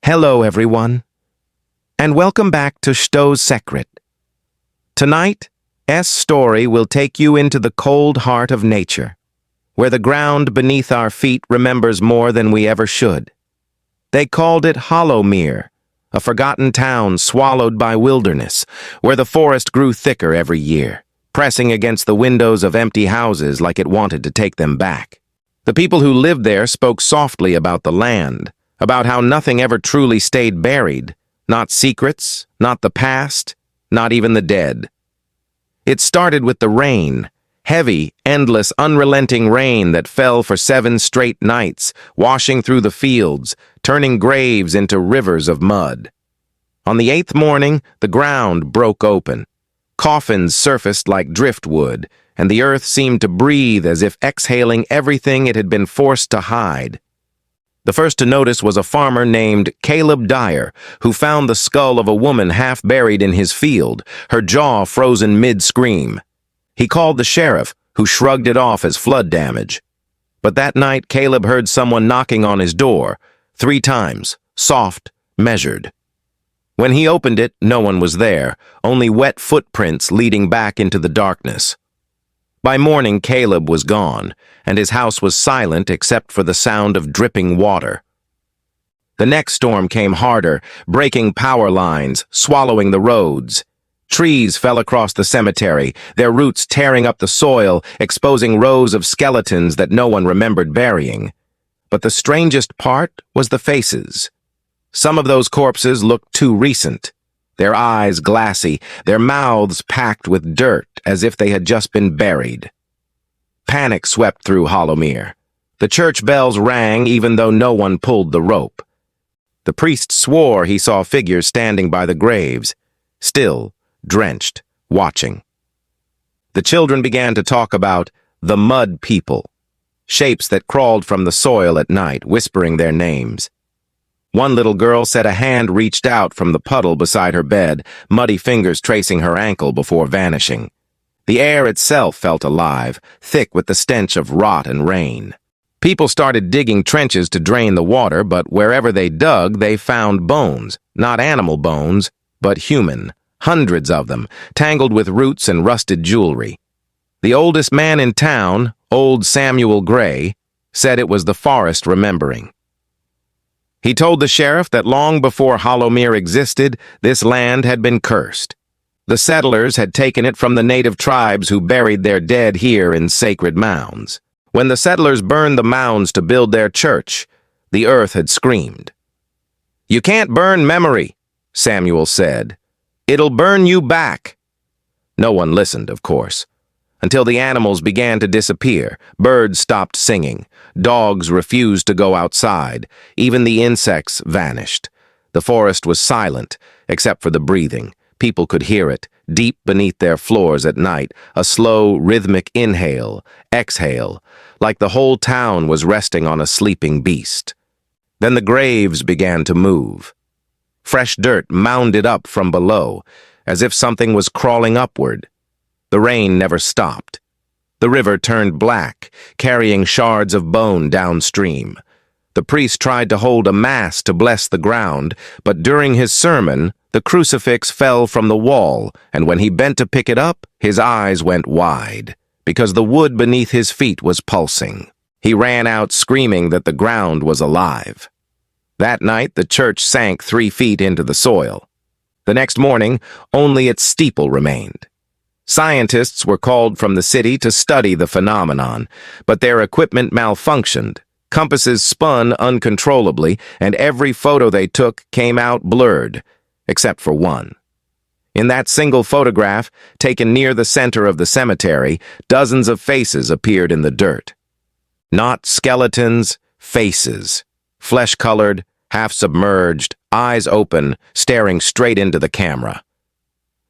Hello, everyone, and welcome back to Shdows Secrit. Tonight, S story will take you into the cold heart of nature, where the ground beneath our feet remembers more than we ever should. They called it Hollowmere, a forgotten town swallowed by wilderness, where the forest grew thicker every year, pressing against the windows of empty houses like it wanted to take them back. The people who lived there spoke softly about the land, about how nothing ever truly stayed buried, not secrets, not the past, not even the dead. It started with the rain, heavy, endless, unrelenting rain that fell for 7 straight nights, washing through the fields, turning graves into rivers of mud. On the 8th morning, the ground broke open. Coffins surfaced like driftwood, and the earth seemed to breathe as if exhaling everything it had been forced to hide. The first to notice was a farmer named Caleb Dyer, who found the skull of a woman half buried in his field, her jaw frozen mid-scream. He called the sheriff, who shrugged it off as flood damage. But that night, Caleb heard someone knocking on his door, 3 times, soft, measured. When he opened it, no one was there, only wet footprints leading back into the darkness. By morning, Caleb was gone, and his house was silent except for the sound of dripping water. The next storm came harder, breaking power lines, swallowing the roads. Trees fell across the cemetery, their roots tearing up the soil, exposing rows of skeletons that no one remembered burying. But the strangest part was the faces. Some of those corpses looked too recent. Their eyes glassy, their mouths packed with dirt as if they had just been buried. Panic swept through Hollowmere. The church bells rang even though no one pulled the rope. The priest swore he saw figures standing by the graves, still, drenched, watching. The children began to talk about the mud people, shapes that crawled from the soil at night, whispering their names. One little girl said a hand reached out from the puddle beside her bed, muddy fingers tracing her ankle before vanishing. The air itself felt alive, thick with the stench of rot and rain. People started digging trenches to drain the water, but wherever they dug, they found bones, not animal bones, but human, hundreds of them, tangled with roots and rusted jewelry. The oldest man in town, old Samuel Gray, said it was the forest remembering. He told the sheriff that long before Hollowmere existed, this land had been cursed. The settlers had taken it from the native tribes who buried their dead here in sacred mounds. When the settlers burned the mounds to build their church, the earth had screamed. "You can't burn memory," Samuel said. "It'll burn you back." No one listened, of course. Until the animals began to disappear, birds stopped singing, dogs refused to go outside, even the insects vanished. The forest was silent, except for the breathing. People could hear it, deep beneath their floors at night, a slow, rhythmic inhale, exhale, like the whole town was resting on a sleeping beast. Then the graves began to move. Fresh dirt mounded up from below, as if something was crawling upward. The rain never stopped. The river turned black, carrying shards of bone downstream. The priest tried to hold a mass to bless the ground, but during his sermon, the crucifix fell from the wall, and when he bent to pick it up, his eyes went wide, because the wood beneath his feet was pulsing. He ran out screaming that the ground was alive. That night, the church sank 3 feet into the soil. The next morning, only its steeple remained. Scientists were called from the city to study the phenomenon, but their equipment malfunctioned. Compasses spun uncontrollably, and every photo they took came out blurred, except for one. In that single photograph, taken near the center of the cemetery, dozens of faces appeared in the dirt. Not skeletons, faces. Flesh-colored, half-submerged, eyes open, staring straight into the camera.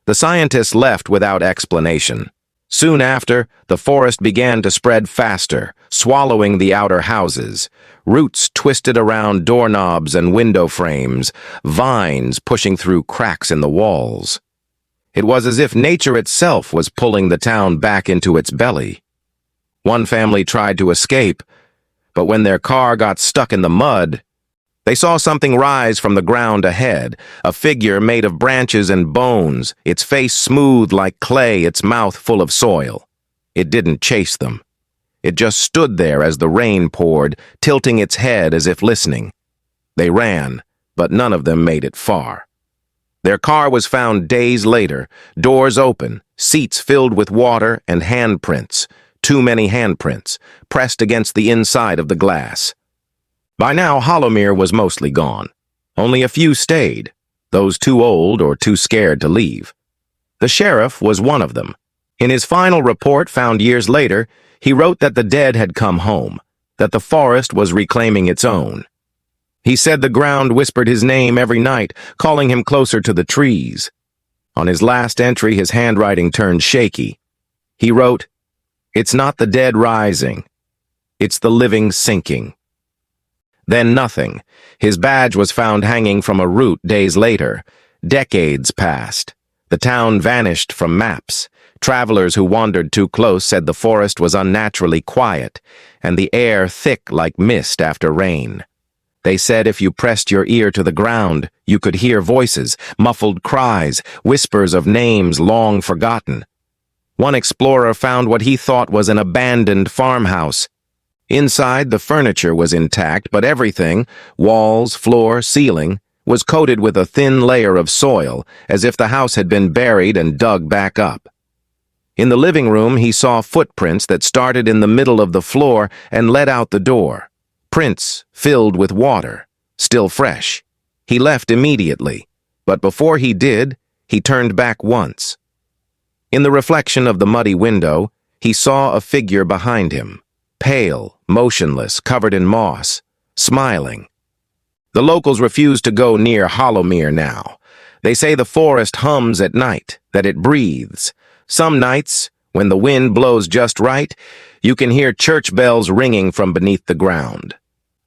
The scientists left without explanation. Soon after, the forest began to spread faster, swallowing the outer houses. Roots twisted around doorknobs and window frames, vines pushing through cracks in the walls. It was as if nature itself was pulling the town back into its belly. One family tried to escape, but when their car got stuck in the mud, They saw something rise from the ground ahead, a figure made of branches and bones, its face smooth like clay, its mouth full of soil. It didn't chase them. It just stood there as the rain poured, tilting its head as if listening. They ran, but none of them made it far. Their car was found days later, doors open, seats filled with water and handprints, too many handprints, pressed against the inside of the glass. By now, Hollowmere was mostly gone. Only a few stayed, those too old or too scared to leave. The sheriff was one of them. In his final report found years later, he wrote that the dead had come home, that the forest was reclaiming its own. He said the ground whispered his name every night, calling him closer to the trees. On his last entry, his handwriting turned shaky. He wrote, "It's not the dead rising. It's the living sinking." Then nothing. His badge was found hanging from a root days later. Decades passed. The town vanished from maps. Travelers who wandered too close said the forest was unnaturally quiet, and the air thick like mist after rain. They said if you pressed your ear to the ground, you could hear voices, muffled cries, whispers of names long forgotten. One explorer found what he thought was an abandoned farmhouse. Inside, the furniture was intact, but everything, walls, floor, ceiling, was coated with a thin layer of soil, as if the house had been buried and dug back up. In the living room, he saw footprints that started in the middle of the floor and led out the door. Prints filled with water, still fresh. He left immediately, but before he did, he turned back once. In the reflection of the muddy window, he saw a figure behind him, pale, motionless, covered in moss, smiling. The locals refuse to go near Hollowmere now. They say the forest hums at night, that it breathes. Some nights, when the wind blows just right, you can hear church bells ringing from beneath the ground.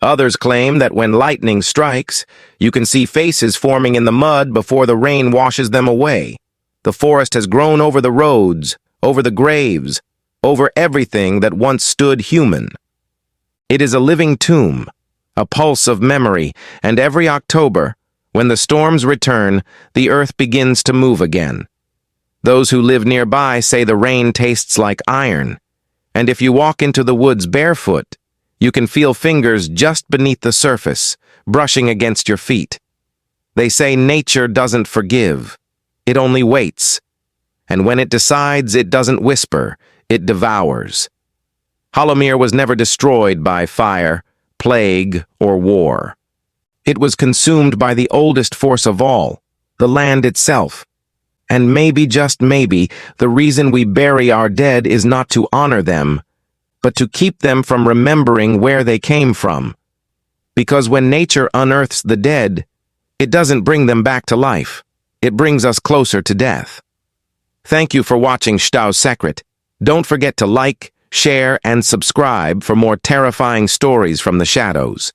Others claim that when lightning strikes, you can see faces forming in the mud before the rain washes them away. The forest has grown over the roads, over the graves, over everything that once stood human. It is a living tomb, a pulse of memory, and every October, when the storms return, the earth begins to move again. Those who live nearby say the rain tastes like iron, and if you walk into the woods barefoot, you can feel fingers just beneath the surface, brushing against your feet. They say nature doesn't forgive, it only waits, and when it decides, it doesn't whisper, it devours. Hollowmere was never destroyed by fire, plague, or war. It was consumed by the oldest force of all, the land itself. And maybe, just maybe, the reason we bury our dead is not to honor them, but to keep them from remembering where they came from. Because when nature unearths the dead, it doesn't bring them back to life. It brings us closer to death. Thank you for watching Shdows Secrit. Don't forget to like, share, and subscribe for more terrifying stories from the shadows.